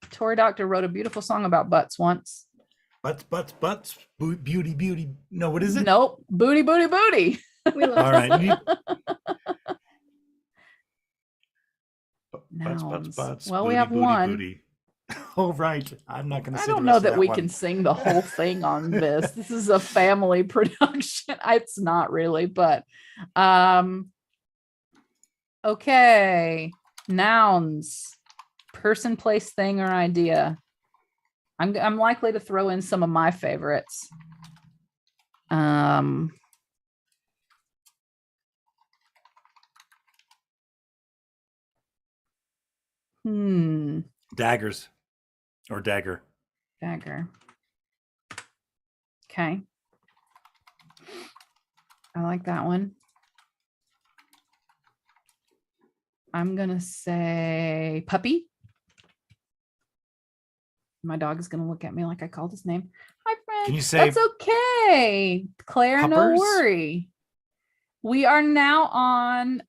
Tory Doctor wrote a beautiful song about butts once. Butts, beauty, beauty. No, what is it? Nope. Booty, booty, booty. We love All right. Nouns. Butts. Well, booty, we have booty, 1. Booty. Oh, right. I'm not going to I say don't the know rest of that we one. can sing the whole thing on this. This is a family production. It's not really, but okay. Nouns. Person, place, thing, or idea. I'm likely to throw in some of my favorites. Daggers or dagger. Dagger. Okay. I like that one. I'm gonna say puppy. My dog is gonna look at me like I called his name. Hi, friend. Can you say that's okay, Claire? No puppers? worry. We are now on.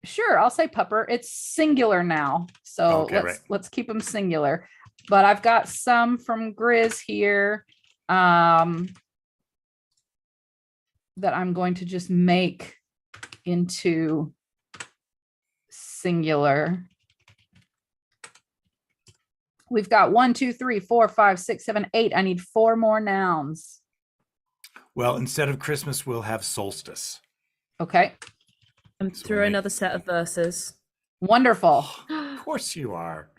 Sure, I'll say pupper. It's singular now, so Okay, let's keep them singular. But I've got some from Grizz here that I'm going to just make into singular. We've got 1, 2, 3, 4, 5, 6, 7, 8. I need 4 more nouns. Well, instead of Christmas, we'll have solstice. Okay. I'm through another set of verses. Wonderful. Of course you are.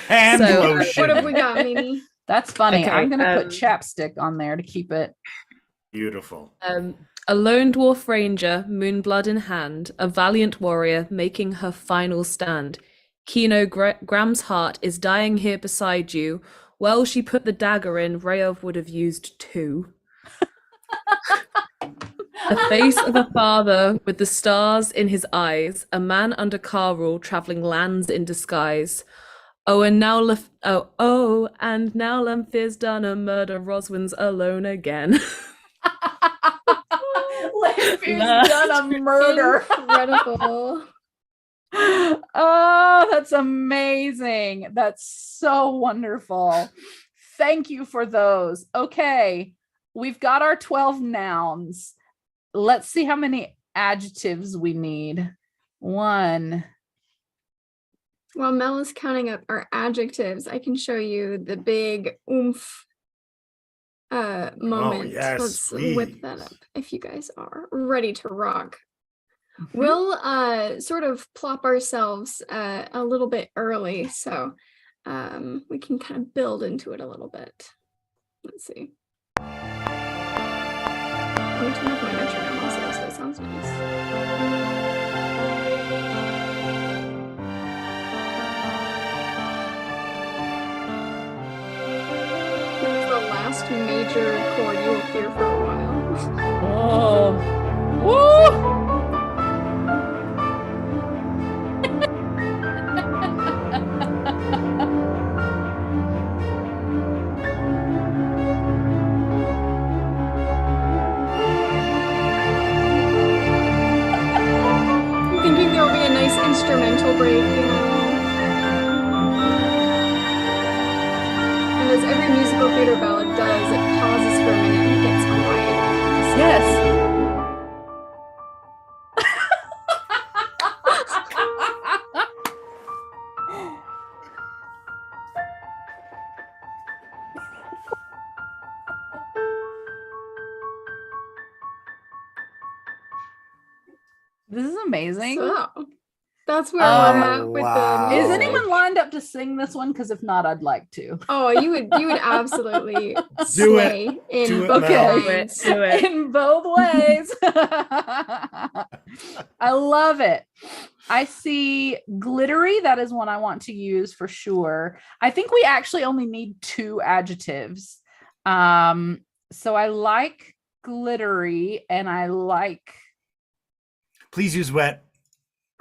Hand So, lotion. What have we got, Mimi? That's funny. Okay, I'm gonna put chapstick on there to keep it. Beautiful. A lone dwarf ranger, moonblood in hand, a valiant warrior making her final stand. Kino Graham's heart is dying here beside you. Well, she put the dagger in, Rayov would have used two. The face of a father with the stars in his eyes, a man under car rule traveling lands in disguise. And now Lamphir's done a murder, Roswin's alone again. Lamphir's done a murder. Incredible. Oh, that's amazing. That's so wonderful. Thank you for those. Okay, we've got our 12 nouns. Let's see how many adjectives we need. 1. While Mel is counting up our adjectives, I can show you the big oomph moment. yes, Let's please. whip that up if you guys are ready to rock. We'll sort of plop ourselves a little bit early, so we can kind of build into it a little bit. Let's see. Let me turn up my metronome also, so it sounds nice. This is the last major chord you will hear for a while. Oh. Woo! Thinking there'll be a nice instrumental break, you know. And as every musical theater ballad does, it pauses for a minute and gets quiet. Yes. This is amazing. So that's where we're at with wow. the Is music. anyone lined up to sing this one? Because if not, I'd like to. Oh, you would absolutely Do it. slay in Do it, both Mel. ways. Do it. In both ways. I love it. I see glittery. That is one I want to use for sure. I think we actually only need 2 adjectives. So I like glittery and I like. Please use wet.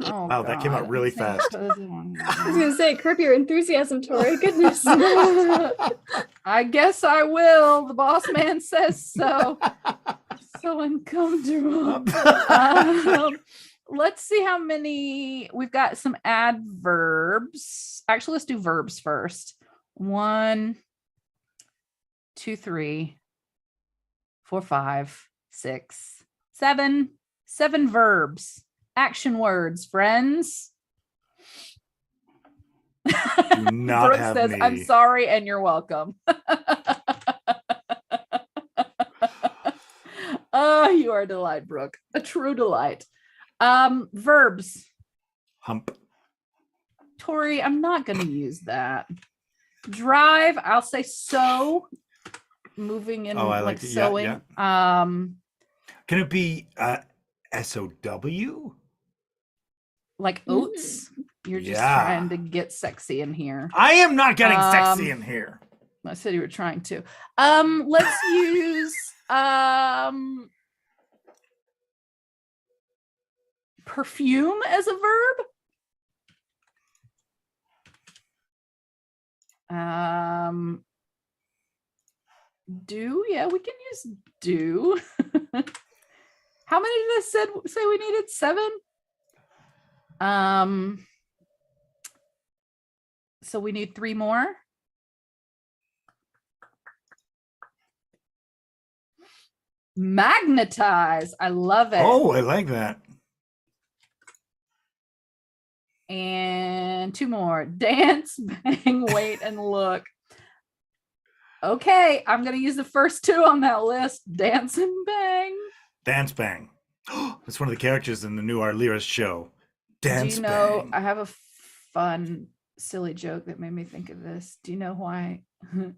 Oh, Wow, that came out God. really fast. I was gonna say, curb your enthusiasm, Tory. Goodness. I guess I will. The boss man says so. So uncomfortable. Let's see how many. We've got some adverbs. Actually, let's do verbs first. 1, 2, 3, 4, 5, 6, 7. 7 verbs. Action words, friends. Do not Brooke have says, me. I'm sorry and you're welcome. Oh, you are a delight, Brooke. A true delight. Verbs. Hump. Tory, I'm not going to use that. Drive, I'll say sew. Moving in I like like it. Yeah, sewing. Can it be SOW? Like oats. You're just Yeah. trying to get sexy in here. I am not getting sexy in here. I said you were trying to. Let's use perfume as a verb. Do, yeah, we can use do. How many did I say we needed? 7? So we need 3 more. Magnetize. I love it. Oh, I like that. And 2 more. Dance, bang, wait, and look. Okay, I'm going to use the first 2 on that list. Dance and bang. Dance Bang. That's one of the characters in the new Arlyris show. Dance Do you know, Bang. I have a fun silly joke that made me think of this. Do you know why?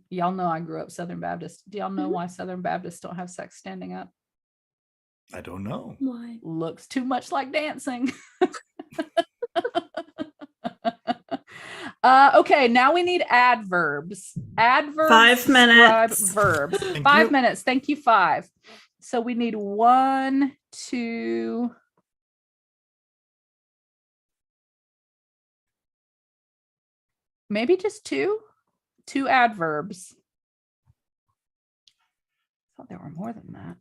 Y'all know I grew up Southern Baptist. Do y'all know why Southern Baptists don't have sex standing up? I don't know. Why? Looks too much like dancing. Okay, now we need adverbs. Adverbs. 5 minutes. Describe verbs. Thank 5 you. minutes. Thank you. 5. So we need 1, 2. Maybe just 2 adverbs. I thought there were more than that.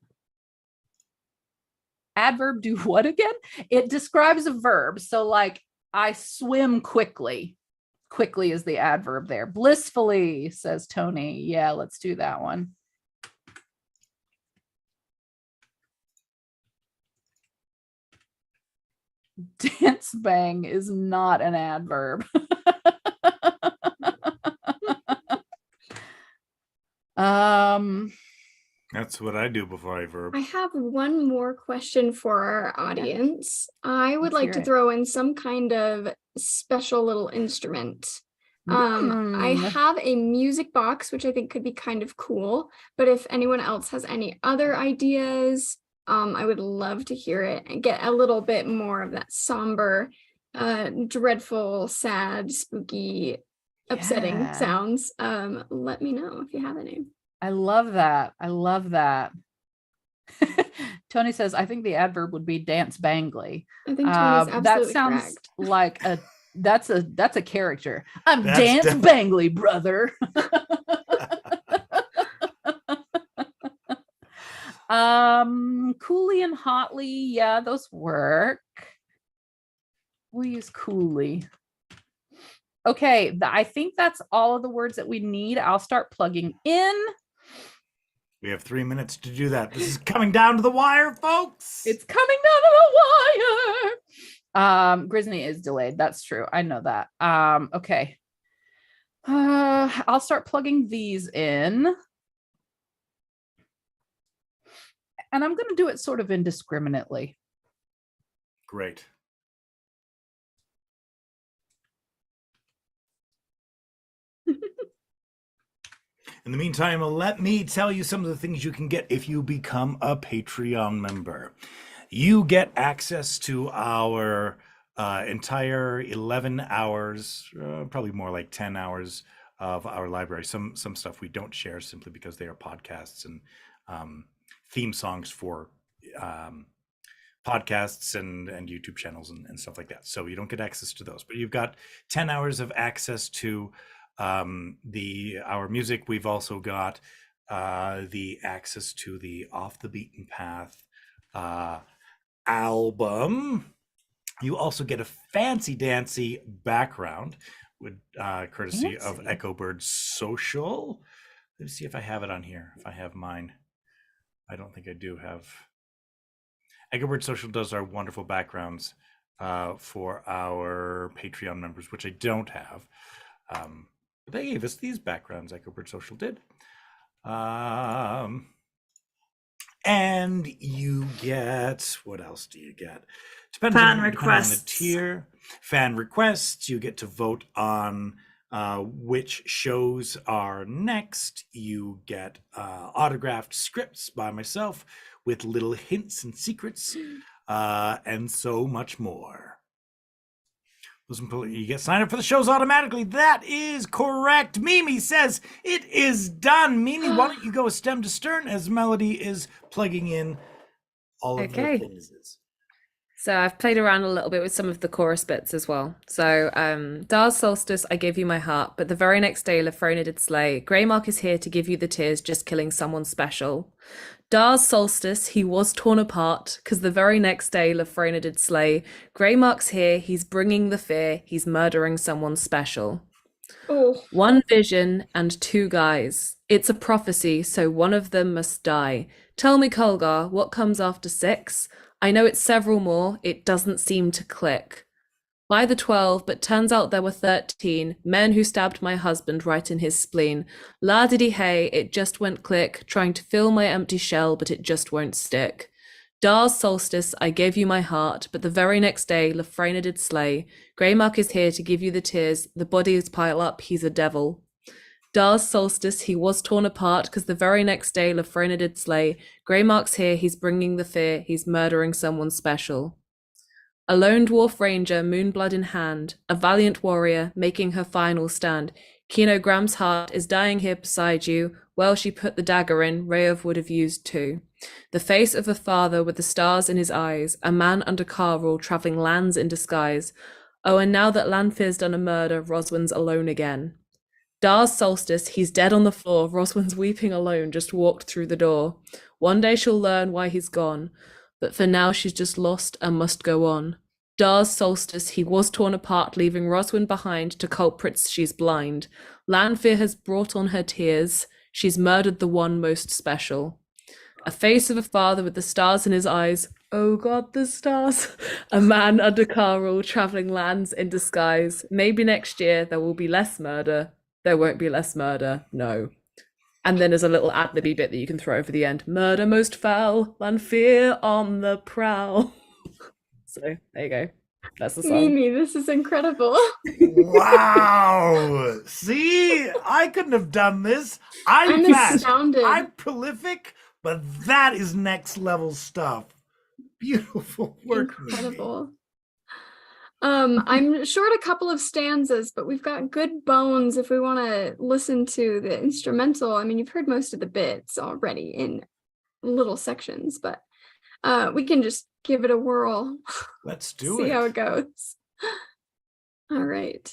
Adverb do what again? It describes a verb. So like I swim quickly. Quickly is the adverb there. Blissfully, says Tony. Yeah, let's do that one. Dance bang is not an adverb. That's what I do before I verb. I have one more question for our audience. I would Let's like hear to it. throw in some kind of special little instrument. I have a music box, which I think could be kind of cool, but if anyone else has any other ideas, I would love to hear it and get a little bit more of that somber, dreadful, sad, spooky, upsetting Yeah. sounds. Let me know if you have any. I love that. I love that. Tony says, I think the adverb would be dance bangly. I think Tony's That absolutely sounds correct. like that's a character. I'm That's dance definitely- bangly, brother. Coolly and hotly, yeah, those work. We'll use coolly. Okay, I think that's all of the words that we need. I'll start plugging in. We have 3 minutes to do that. This is coming down to the wire, folks. It's coming down to the wire. Grisney is delayed. That's true. I know that. Okay. I'll start plugging these in. And I'm going to do it sort of indiscriminately. Great. In the meantime, let me tell you some of the things you can get if you become a Patreon member. You get access to our entire 11 hours, probably more like 10 hours of our library. Some stuff we don't share simply because they are podcasts and theme songs for podcasts and YouTube channels and stuff like that. So you don't get access to those, but you've got 10 hours of access to our music. We've also got the access to the Off the Beaten Path album. You also get a fancy dancy background with courtesy of Fancy. Echo Bird Social. Let's see if I have it on here. If I have mine, I don't think I do have. Echo Bird Social does our wonderful backgrounds for our Patreon members, which I don't have. They gave us these backgrounds, Echo Bird Social did. And you get, what else do you get? Depending Fan on the requests. tier. Fan requests. You get to vote on which shows are next. You get autographed scripts by myself with little hints and secrets, and so much more. You get signed up for the shows automatically. That is correct. Mimi says it is done. Mimi, why don't you go stem to stern as Melody is plugging in all of Okay. the things. So I've played around a little bit with some of the chorus bits as well. So Dar's Solstice, I gave you my heart, but the very next day Lafrona did slay. Greymark is here to give you the tears, just killing someone special. Dar's Solstice, he was torn apart, because the very next day Lafrona did slay. Greymark's here, he's bringing the fear, he's murdering someone special. Oh, One vision and 2 guys. It's a prophecy, so one of them must die. Tell me, Colgar, what comes after 6? I know it's several more, it doesn't seem to click. By the 12, but turns out there were 13 men who stabbed my husband right in his spleen. La-diddy-hey, it just went click, trying to fill my empty shell, but it just won't stick. Dar's solstice, I gave you my heart, but the very next day, Lefrena did slay. Greymark is here to give you the tears, the bodies pile up, he's a devil. Dar's solstice, he was torn apart, because the very next day, Lefrena did slay. Greymark's here, he's bringing the fear, he's murdering someone special. A lone dwarf ranger, moonblood in hand, a valiant warrior, making her final stand. Kino Graham's heart is dying here beside you. Well, she put the dagger in, Reov would have used too. The face of a father with the stars in his eyes, a man under car rule travelling lands in disguise. Oh, and now that Lanfear's done a murder, Roswin's alone again. Dar's solstice, he's dead on the floor, Roswin's weeping alone, just walked through the door. One day she'll learn why he's gone, but for now she's just lost and must go on. Dar's solstice, he was torn apart, leaving Roswin behind. To culprits she's blind. Lanfear has brought on her tears, she's murdered the one most special. A face of a father with the stars in his eyes. Oh God, the stars. A man under car rule, travelling lands in disguise. Maybe next year there will be less murder. There won't be less murder, no. And then there's a little ad-libby bit that you can throw over the end. Murder most foul, Lanfear on the prowl. So there you go. That's the song. Mimi, this is incredible. Wow. See, I couldn't have done this. I'm fast. Astounded. I'm prolific, but that is next level stuff. Beautiful work. Incredible. I'm short a couple of stanzas, but we've got good bones if we want to listen to the instrumental. I mean, you've heard most of the bits already in little sections, but we can just give it a whirl. Let's do See it. how it goes. All right.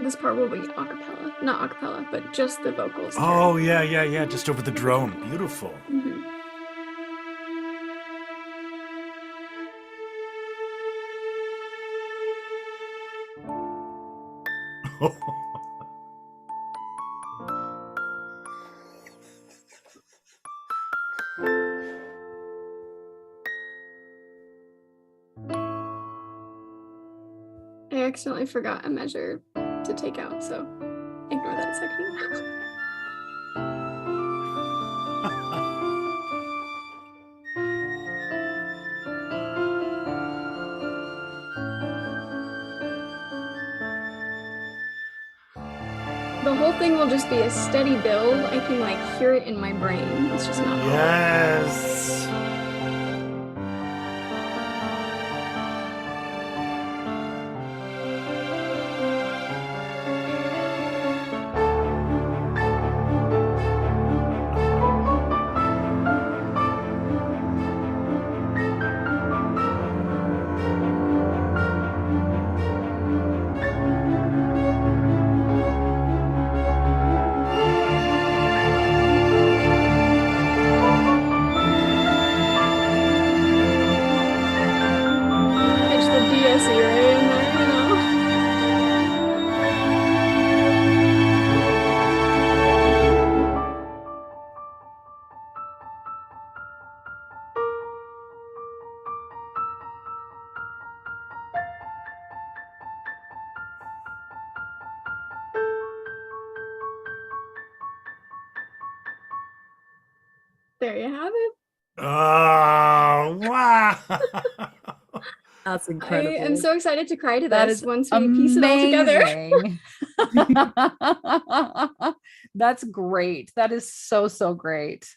This part will be a cappella, not a cappella, but just the vocals. Oh, yeah. Just over the drone. Beautiful. Mhm. I accidentally forgot a measure to take out, so ignore that section. The whole thing will just be a steady build. I can like hear it in my brain. It's just not. Yes. Catch the DSE right in there, you know. There you have it. Oh, wow. That's I incredible. am so excited to cry to That this is once we piece it all together. Amazing. That's great. That is so great.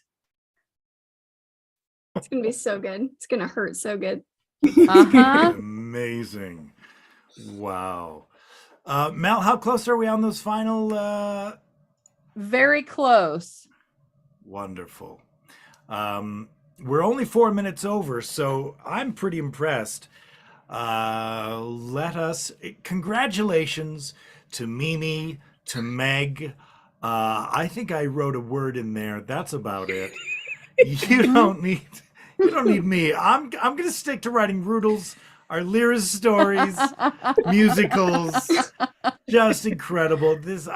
It's gonna be so good. It's gonna hurt so good. Uh-huh. Amazing. Wow. Mel, how close are we on those final? Very close. Wonderful. We're only 4 minutes over, so I'm pretty impressed. Congratulations to Mimi, to Meg. I think I wrote a word in there. That's about it. You don't need me. I'm gonna stick to writing roodles, our lyrics stories, musicals. Just incredible. This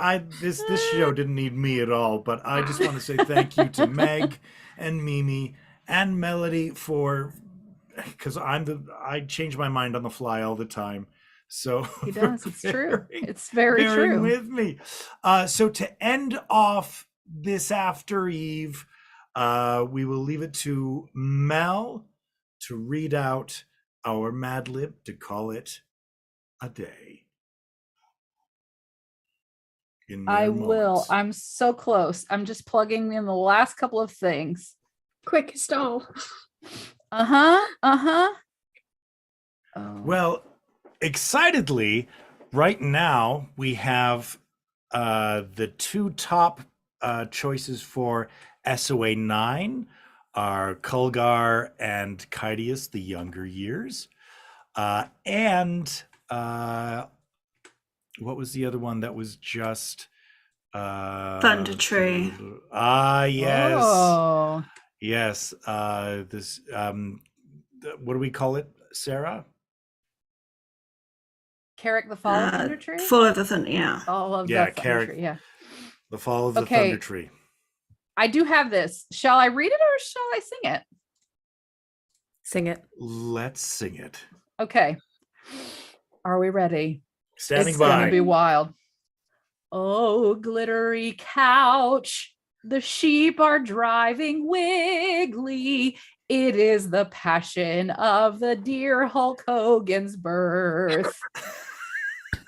show didn't need me at all, but I just want to say thank you to Meg and Mimi and Melody because I change my mind on the fly all the time. So He does. It's true. bearing- It's very bearing true. with me. So to end off this after eve, we will leave it to Mel to read out our Mad Lib to call it a day. In I mere will. moments. I'm so close. I'm just plugging in the last couple of things. Quick stall. Uh-huh. Uh-huh. Oh. Well, excitedly, right now we have the two top choices for SOA 9 are Kulgar and Kydius, the younger years. And what was the other one that was just Thunder Tree. Yes. Oh. Yes. This what do we call it, Sarah? Carrick the Fall of Thunder Tree? Full of the Thunder, yeah. All of Yeah, the Thunder Carrick. Tree, yeah. The Fall of the Okay. Thunder Tree. I do have this. Shall I read it or shall I sing it? Sing it. Let's sing it. Okay. Are we ready? Standing It's by. gonna be wild. Oh, glittery couch. The sheep are driving Wiggly. It is the passion of the dear Hulk Hogan's birth.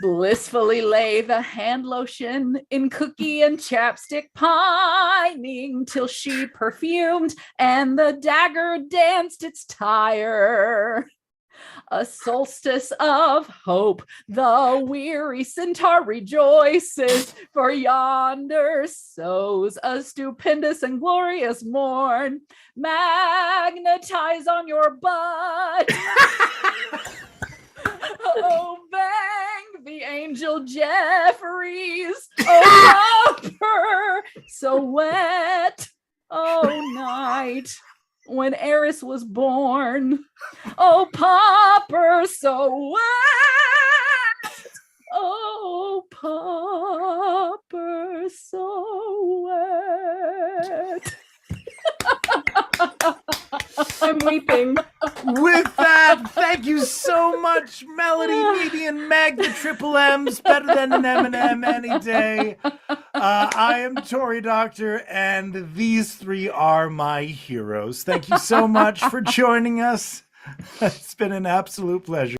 Blissfully lay the hand lotion in cookie and chapstick, pining till she perfumed and the dagger danced its tire. A solstice of hope, the weary centaur rejoices, for yonder sows a stupendous and glorious morn. Magnetize on your butt. Oh, bang the angel Jeffries. Oh, upper, so wet. Oh, night when Eris was born. Oh, popper, so wet. Oh, popper, so wet. I'm weeping. With that, thank you so much, Melody, Meaty, and Meg, the Triple M's, better than an M&M any day. I am Tory Doctor, and these three are my heroes. Thank you so much for joining us. It's been an absolute pleasure.